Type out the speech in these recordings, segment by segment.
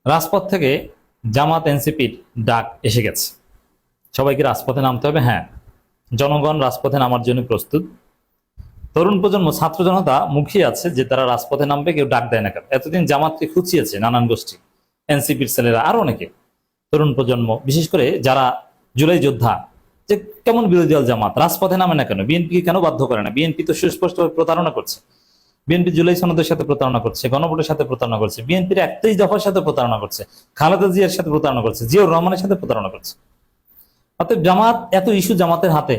রাজপথ থেকে জামাত এনসিপির ডাক এসে গেছে। সবাইকে রাজপথে নামতে হবে। হ্যাঁ, জনগণ রাজপথে নামার জন্য প্রস্তুত। তরুণ প্রজন্ম, ছাত্র জনতা মুখিয়ে আছে যে তারা রাজপথে নামবে, কেউ ডাক দেয় না কেন। এতদিন জামাতকে খুঁচিয়েছে নানান গোষ্ঠী, এনসিপির ছেলেরা, আরো অনেকে। তরুণ প্রজন্ম, বিশেষ করে যারা জুলাই যোদ্ধা, যে কেমন বিরোধী দল জামাত রাজপথে নামে না কেন, বিএনপিকে কেন বাধ্য করে না? বিএনপি তো সুস্পষ্টভাবে প্রতারণা করছে। বিএনপি জুলাই সনদের সাথে প্রতারণা করছে, গণভোটের সাথে প্রতারণা করছে, বিএনপির 31 দফার সাথে প্রতারণা করছে, খালেদা জিয়ার সাথে প্রতারণা করছে, জিয়াউর রহমানের সাথে প্রতারণা করছে। অতএব জামাত, এত ইস্যু জামাতের হাতে,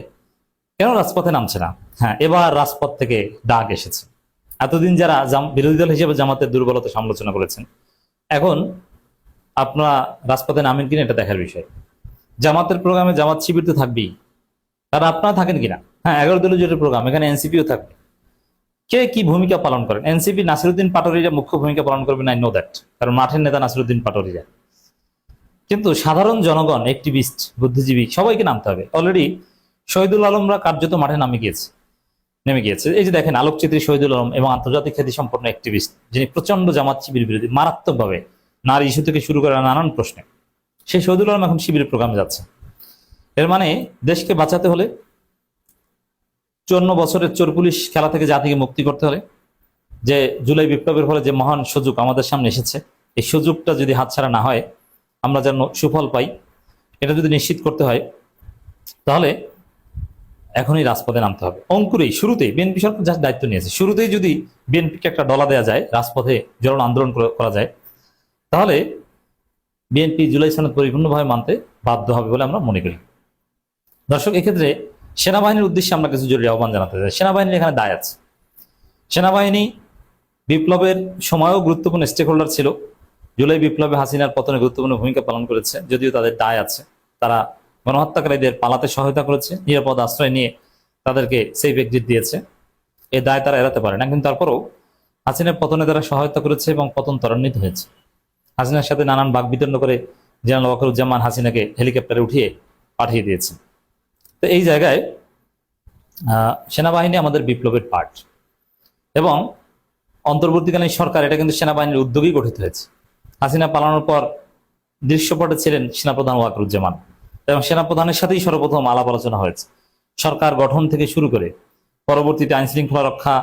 কেন রাজপথে নামছে না? হ্যাঁ, এবার রাজপথ থেকে ডাক এসেছে। এতদিন যারা বিরোধী দল হিসেবে জামাতের দুর্বলতা সমালোচনা করেছেন, এখন আপনারা রাজপথে নামেন কিনা এটা দেখার বিষয়। জামাতের প্রোগ্রামে জামাত শিবির তো থাকবেই, তারা আপনারা থাকেন কিনা। হ্যাঁ, 11 দলীয় জোটের প্রোগ্রাম, এখানে এনসিপিও থাকবে। কে কি ভূমিকা পালন করেন? এনসিপি নাসিরুদ্দিন পাটোয়ারিরা মুখ্য ভূমিকা পালন করবে, না, নো দ্যাট, কারণ মাঠের নেতা নাসিরুদ্দিন পাটোয়ারিরা। কিন্তু সাধারণ জনগণ, অ্যাক্টিভিস্ট, বুদ্ধিজীবী, সবাইকে নামতে হবে। অলরেডি শহীদুল আলমরা কার্যত মাঠে নেমে গিয়েছে। এই যে দেখেন, আলোকচিত্রী শহীদুল আলম এবং আন্তর্জাতিক খ্যাতি সম্পন্ন অ্যাক্টিভিস্ট, যিনি প্রচন্ড জামাত শিবির বিরোধী, মারাত্মকভাবে নারী ইস্যু থেকে শুরু করে নানান প্রশ্নে, সেই শহীদুল আলম এখন শিবিরের প্রোগ্রামে যাচ্ছে। এর মানে দেশকে বাঁচাতে হলে, 54 বছরের চোর পুলিশ খেলা থেকে জাতিকে মুক্তি করতে হলে, যে জুলাই বিপ্লবের ফলে যে মহান সুযোগ আমাদের সামনে এসেছে, এই সুযোগটা যদি হাতছাড়া না হয়, আমরা যেন সুফল পাই, এটা যদি নিশ্চিত করতে হয়, তাহলে এখনই রাজপথে নামতে হবে। অঙ্কুরেই, শুরুতেই বিএনপি সরকার যার দায়িত্ব নিয়েছে, শুরুতেই যদি বিএনপিকে একটা ডলা দেওয়া যায়, রাজপথে জরুরি আন্দোলন করা যায়, তাহলে বিএনপি জুলাই সনদ পরিপূর্ণভাবে মানতে বাধ্য হবে বলে আমরা মনে করি। দর্শক, এক্ষেত্রে সেনাবাহিনীর উদ্দেশ্যে আমরা কিছু জরুরি আহ্বান জানাতে চাই। সেনাবাহিনীর এখানে দায় আছে। সেনাবাহিনী বিপ্লবের সময়ও গুরুত্বপূর্ণ স্টেক হোল্ডার ছিল। জুলাই বিপ্লবে হাসিনার পতনে গুরুত্বপূর্ণ ভূমিকা পালন করেছে, যদিও তাদের দায় আছে। তারা গণহত্যাকারীদের পালাতে সহায়তা করেছে, নিরাপদ আশ্রয় নিয়ে তাদেরকে সেফ এক্সিট দিয়েছে। এই দায় তারা এড়াতে পারে না। কিন্তু তারপরেও হাসিনার পতনে তারা সহায়তা করেছে এবং পতন ত্বরান্বিত হয়েছে। হাসিনার সাথে নানান বাকবিতণ্ড করে জেনারেল ওয়াকারুজ্জামান হাসিনাকে হেলিকপ্টারে উঠিয়ে পাঠিয়ে দিয়েছে। তো এই জায়গায় সেনাবাহিনী আমাদের বিপ্লবের পার্ট, এবং অন্তর্বর্তীকালীন সরকার, এটা কিন্তু সেনাবাহিনীর উদ্যোগেই গঠিত হয়েছে। হাসিনা পালানোর পর দৃশ্যপটে ছিলেন সেনাপ্রধান ওয়াকারুজ্জামান, এবং সেনাপ্রধানের সাথেই সর্বপ্রথম আলাপ আলোচনা হয়েছে। সরকার গঠন থেকে শুরু করে পরবর্তীতে আইন শৃঙ্খলা রক্ষা,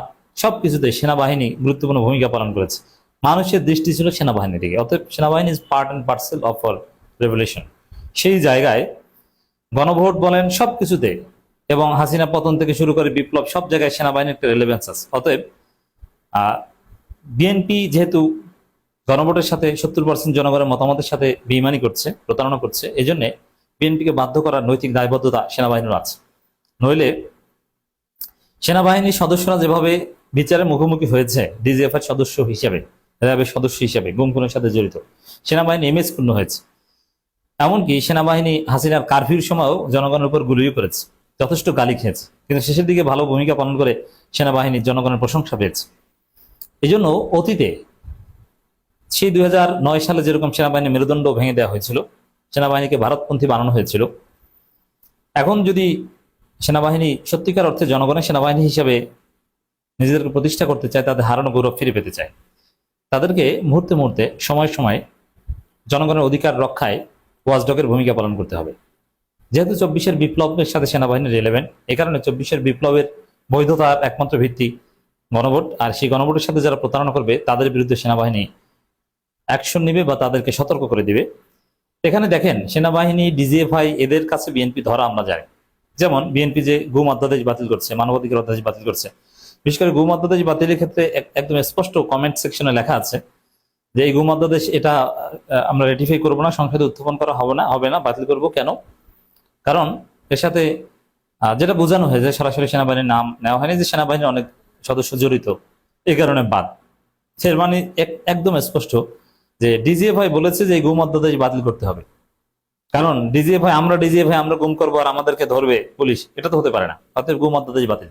সবকিছুতে সেনাবাহিনী গুরুত্বপূর্ণ ভূমিকা পালন করেছে। মানুষের দৃষ্টি ছিল সেনাবাহিনীর দিকে। অতএব সেনাবাহিনী is part and parcel of our revolution. সেই জায়গায় গণভোট বলেন, সবকিছুতে, এবং হাসিনা পতন থেকে শুরু করে বিপ্লব, সব জায়গায় সেনাবাহিনীর একটা রেলেভেন্স আছে। অতএব বিএনপি যেহেতু গণভোটের সাথে 70% জনগণের মতামতের সাথে বেইমানি করছে, প্রতারণা করছে, এই জন্য বিএনপিকে বাধ্য করার নৈতিক দায়বদ্ধতা সেনাবাহিনীর আছে। নইলে সেনাবাহিনীর সদস্যরা যেভাবে বিচারের মুখোমুখি হয়েছে, ডিজিএফ এর সদস্য হিসেবে, র্যাবের সদস্য হিসেবে গুম খুনের সাথে জড়িত, সেনাবাহিনী ইমেজ ক্ষুণ্ণ হয়েছে। এমনকি সেনাবাহিনী হাসিনার কারফিউর সময়ও জনগণের উপর গুলিও করেছে, যথেষ্ট গালি খেয়েছে, কিন্তু শেষের দিকে ভালো ভূমিকা পালন করে সেনাবাহিনী জনগণের প্রশংসা পেয়েছে। এই জন্য অতীতে সেই 2009 সালে যেরকম সেনাবাহিনীর মেরুদণ্ড ভেঙে দেওয়া হয়েছিল, সেনাবাহিনীকে ভারতপন্থী বানানো হয়েছিল, এখন যদি সেনাবাহিনী সত্যিকার অর্থে জনগণের সেনাবাহিনী হিসেবে নিজেদেরকে প্রতিষ্ঠা করতে চায়, তাদের হারানো গৌরব ফিরে পেতে চায়, তাদেরকে মুহূর্তে মুহূর্তে, সময় সময় জনগণের অধিকার রক্ষায় ওয়াচডগের ভূমিকা পালন করতে হবে। যেহেতু 24-এর বিপ্লবের সাথে সেনাবাহিনী রিলেভেন্ট, এই কারণে 24-এর বিপ্লবের বৈধতার একমাত্র ভিত্তি গণভোট। আর সেই গণভোটের সাথে যারা প্রতারণা করবে, তাদের বিরুদ্ধে সেনাবাহিনী অ্যাকশন নিবে বা তাদেরকে সতর্ক করে দিবে। এখানে দেখেন, সেনাবাহিনী, ডিজিএফআই, এদের কাছে বিএনপি ধরা আমরা যাই। যেমন বিএনপি যে গুম অধ্যাদেশ বাতিল করছে, মানবাধিকার অধ্যাদেশ বাতিল করছে, বিশেষ করে গুম অধ্যাদেশ বাতিলের ক্ষেত্রে একদম স্পষ্ট কমেন্ট সেকশনে লেখা আছে যে এই গুম অধ্যাদেশ, এটা আমরা রেটিফাই করবো না, সংসদে উত্থাপন করা হবে না, বাতিল করব। কেন? কারণ এর সাথে যেটা বোঝানো হয়েছে, সরাসরি সেনাবাহিনীর নাম নেওয়া হয়নি, যে সেনাবাহিনীর অনেক সদস্য জড়িত, এই কারণে বাদ। এর মানে একদম স্পষ্ট যে ডিজিএফআই বলেছে যে এই গুম অধ্যাদেশ বাতিল করতে হবে। কারণ ডিজিএফআই, আমরা গুম করবো আর আমাদেরকে ধরবে পুলিশ, এটা তো হতে পারে না। অতএব গুম অধ্যাদেশ বাতিল।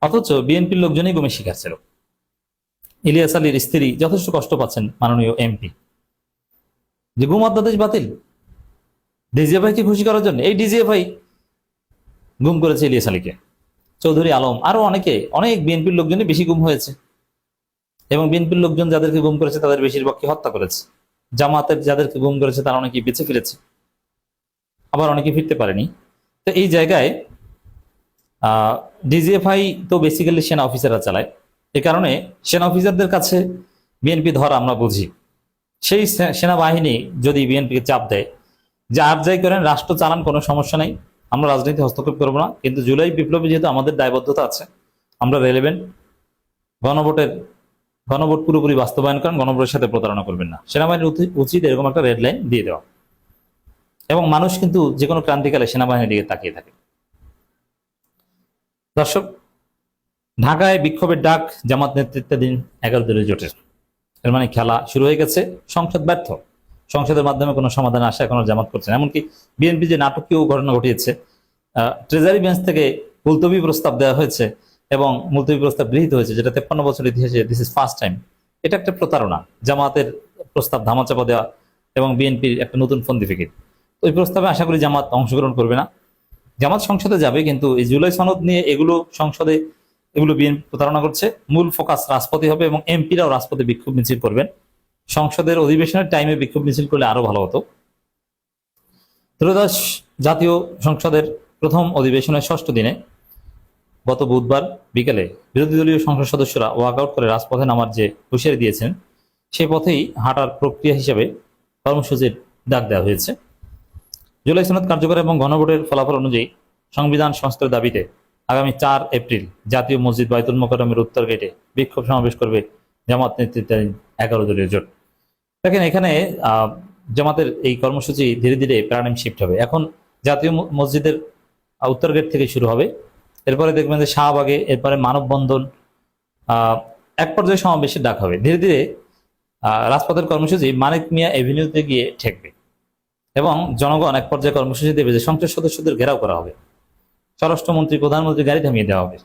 অথচ বিএনপির লোকজনই গুমের শিকার ছিল। ইলিয়াস আলীর স্ত্রী যথেষ্ট কষ্ট পাচ্ছেন, মাননীয় এমপি, যে গুম অধ্যাদেশ বাতিল ডিজিএফআই কে খুশি করার জন্য। এই ডিজিএফআই গুম করেছে ইলিয়াস আলীকে, চৌধুরী আলম, আরো অনেক বিএনপির লোকজনই বেশি গুম হয়েছে। এবং বিএনপির লোকজন যাদেরকে গুম করেছে তাদের বেশিরভাগকে হত্যা করেছে। জামাতের যাদেরকে গুম করেছে তারা অনেকেই বেঁচে ফিরেছে, আবার অনেকে ফিরতে পারেনি। তো এই জায়গায় ডিজিএফআই তো বেসিক্যালি সেনা অফিসাররা চালায়, এ কারণে সেনা অফিসারদের কাছে বিএনপি ধর আমরা বুঝি। সেই সেনাবাহিনী যদি বিএনপিকে চাপ দেয় যে আর যাই করেন রাষ্ট্র চালান, কোনো সমস্যা নেই, আমরা রাজনীতি হস্তক্ষেপ করবো না, কিন্তু জুলাই বিপ্লবে যেহেতু আমাদের দায়বদ্ধতা আছে, আমরা রেলেভেন্ট গণভোট পুরোপুরি বাস্তবায়ন করেন, গণভোটের সাথে প্রতারণা করবেন না। সেনাবাহিনীর উচিত এরকম একটা রেড লাইন দিয়ে দেওয়া। এবং মানুষ কিন্তু যে কোনো ক্রান্তিকালে সেনাবাহিনীর দিকে তাকিয়ে থাকে। দর্শক, ঢাকায় বিক্ষোভের ডাক জামাত নেতৃত্বাধীন 11 দলীয় জোটের। এর মানে খেলা শুরু হয়ে গেছে, সংসদ ব্যর্থ, সংসদের মাধ্যমে কোনো সমাধান আসা এখনো জামাত করছে না। এমনকি বিএনপি যে নাটকীয় ঘটনা ঘটিয়েছে, ট্রেজারি বেঞ্চ থেকে মুলতবি প্রস্তাব দেওয়া হয়েছে এবং মুলতবি প্রস্তাব গৃহীত হয়েছে, যেটা 53 বছর ইতিহাসে দিস ইজ ফার্স্ট টাইম। এটা একটা প্রতারণা, জামাতের প্রস্তাব ধামাচাপা দেওয়া এবং বিএনপির একটা নতুন ফন্দি ফিকির। ওই প্রস্তাবে আশা করি জামাত অংশগ্রহণ করবে না। জামাত সংসদে যাবে, কিন্তু এই জুলাই সনদ নিয়ে এগুলো বিএনপি প্রতারণা করছে। মূল ফোকাস রাজপথে হবে এবং এমপিরাও রাজপথে বিক্ষোভ মিছিল করবেন। সংসদের অধিবেশনের টাইমে বিক্ষোভ মিছিল করলে আরো ভালো হতো। ত্রয়োদশ জাতীয় সংসদের প্রথম অধিবেশনের 6ষ্ঠ দিনে গত বুধবার বিকেলে বিরোধী দলীয় সংসদ সদস্যরা ওয়াকআউট করে রাজপথে নামার যে হুঁশিয়ারি দিয়েছেন, সেই পথেই হাঁটার প্রক্রিয়া হিসেবে কর্মসূচির ডাক দেওয়া হয়েছে। জুলাই সনদ কার্যকর এবং গণভোটের ফলাফল অনুযায়ী সংবিধান সংস্কারের দাবিতে আগামী 4 এপ্রিল জাতীয় মসজিদ বাইতুল মোকাররমের উত্তর গেটে বিক্ষোভ সমাবেশ করবে জামাত নেতৃত্বাধীন 11 দলীয় জোট। দেখেন, এখানে জামাতের এই কর্মসূচি ধীরে ধীরে প্যারাডাইম শিফট হবে। এখন জাতীয় মসজিদের উত্তর গেট থেকে শুরু হবে, এরপরে দেখবেন যে শাহবাগে, এরপরে মানববন্ধন, এক পর্যায়ে সমাবেশের ডাক হবে। ধীরে ধীরে রাজপথের কর্মসূচি মানিক মিয়া এভিনিউতে গিয়ে ঠেকবে এবং জনগণ এক পর্যায়ে কর্মসূচি দেবে যে সংসদ সদস্যদের ঘেরাও করা হবে, স্বরাষ্ট্রমন্ত্রী প্রধানমন্ত্রী গাড়ি থামিয়ে দেওয়া হবে,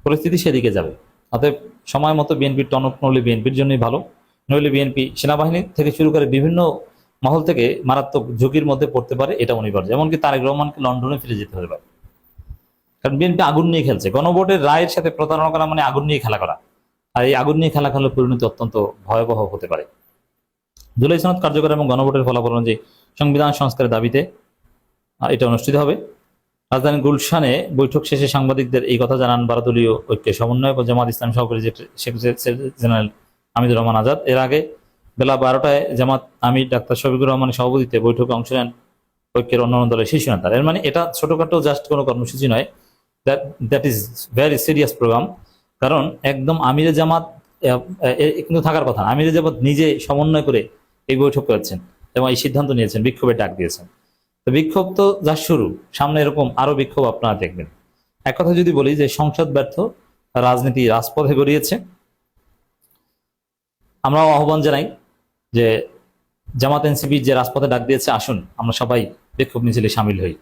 পরিস্থিতি সেদিকে যাবে। অতএব সময় মতো বিএনপির টনক নড়লে বিএনপির জন্যই ভালো, নইলে বিএনপি সেনাবাহিনী থেকে শুরু করে বিভিন্ন মহল থেকে মারাত্মক ঝুঁকির মধ্যে পড়তে পারে, এটা অনিবার্য। এমনকি তারেক রহমানকে লন্ডনে ফিরে যেতে হতে পারে, কারণ বিএনপি আগুন নিয়ে খেলছে। গণভোটের রায়ের সাথে প্রতারণা করা মানে আগুন নিয়ে খেলা করা, আর এই আগুন নিয়ে খেলা খেলার পরিণতি অত্যন্ত ভয়াবহ হতে পারে। জুলাই সনদ কার্যকর এবং গণভোটের ফলাফল অনুযায়ী সংবিধান সংস্কারের দাবিতে এটা অনুষ্ঠিত হবে। রাজধানীর গুলশানে বৈঠক শেষে সাংবাদিকদের এই কথা জানান 12 দলীয় ঐক্যের সমন্বয়ক ও জামাত ইসলাম সহকারী সেক্রেটারি জেনারেল হামিদুর রহমান আজাদ। এর আগে বেলা 12টায় জামাত আমির ডাক্তার শফিকুর রহমানের সভাপতিত্বে বৈঠকে অংশ নেন ঐক্যের অন্যান্য দলের শীর্ষ নেতারা। এর মানে এটা ছোটখাটো জাস্ট কোনো কর্মসূচি নয়, that is very serious programme. কারণ একদম আমিরে জামাত কিন্তু থাকার কথা, আমিরে জামাত নিজে সমন্বয় করে এই বৈঠক করেছেন এবং এই সিদ্ধান্ত নিয়েছেন, বিক্ষোভের ডাক দিয়েছেন। তো বিক্ষোভ তো যা শুরু, সামনে এরকম আরো বিক্ষোভ আপনারা দেখবেন। এক কথা যদি বলি যে সংসদ ব্যর্থ, রাজনীতি রাজপথে গড়িয়েছে। আমরাও আহ্বান জানাই যে জামাত এনসিপি যে রাজপথে ডাক দিয়েছে, আসুন আমরা সবাই বিক্ষোভ মিছিলে সামিল হই।